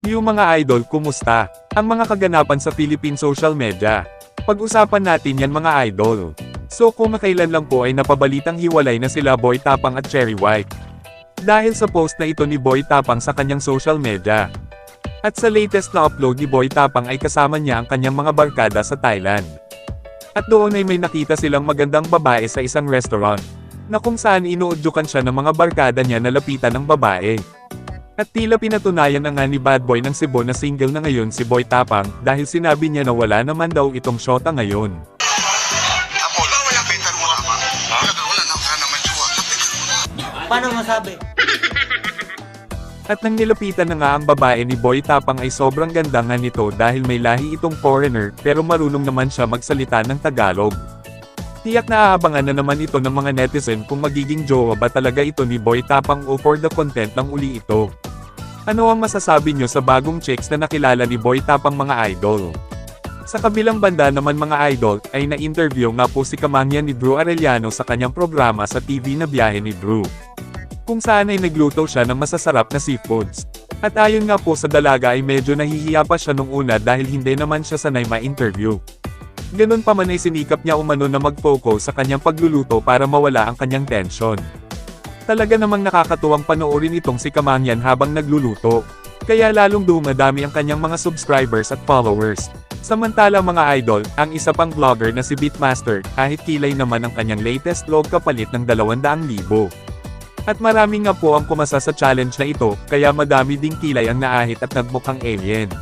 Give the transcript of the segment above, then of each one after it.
Yung mga idol, kumusta? Ang mga kaganapan sa Philippine social media. Pag-usapan natin yan mga idol. So kumakailan lang po ay napabalitang hiwalay na sila Boy Tapang at Cherry White. Dahil sa post na ito ni Boy Tapang sa kanyang social media. At sa latest na upload ni Boy Tapang ay kasama niya ang kanyang mga barkada sa Thailand. At doon ay may nakita silang magandang babae sa isang restaurant, na kung saan inuudyukan siya ng mga barkada niya na lapitan ng babae. At tila pinatunayan na nga ni Bad Boy ng Cebu na single na ngayon si Boy Tapang dahil sinabi niya na wala naman daw itong syota ngayon. Paano masabi? At nang nilapitan na nga ang babae ni Boy Tapang ay sobrang ganda nga nito dahil may lahi itong foreigner pero marunong naman siya magsalita ng Tagalog. Tiyak na aabangan na naman ito ng mga netizen kung magiging jowa ba talaga ito ni Boy Tapang o for the content lang uli ito. Ano ang masasabi nyo sa bagong chicks na nakilala ni Boy Tapang mga idol? Sa kabilang banda naman mga idol, ay na-interview nga po si Kamangyan ni Drew Arellano sa kanyang programa sa TV na Biyahe ni Drew. Kung saan ay nagluto siya ng masasarap na seafoods. At ayon nga po sa dalaga ay medyo nahihiya pa siya nung una dahil hindi naman siya sanay ma-interview. Ganun pa man ay sinikap niya umano na mag-focus sa kanyang pagluluto para mawala ang kanyang tension. Talaga namang nakakatuwang panoorin itong si Kamangyan habang nagluluto. Kaya lalong dumadami ang kanyang mga subscribers at followers. Samantala mga idol, ang isa pang vlogger na si Beatmaster, kahit kilay naman ang kanyang latest vlog kapalit ng 200,000. At marami nga po ang kumasa sa challenge na ito, kaya madami ding kilay ang naahit at nagmukhang alien.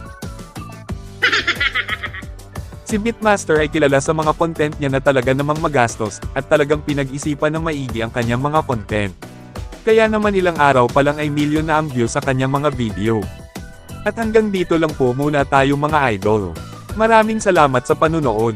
Si Beatmaster ay kilala sa mga content niya na talaga namang magastos, at talagang pinag-isipan ng maigi ang kanyang mga content. Kaya naman ilang araw pa lang ay milyon na ang views sa kanyang mga video. At hanggang dito lang po muna tayo mga idol. Maraming salamat sa panunood.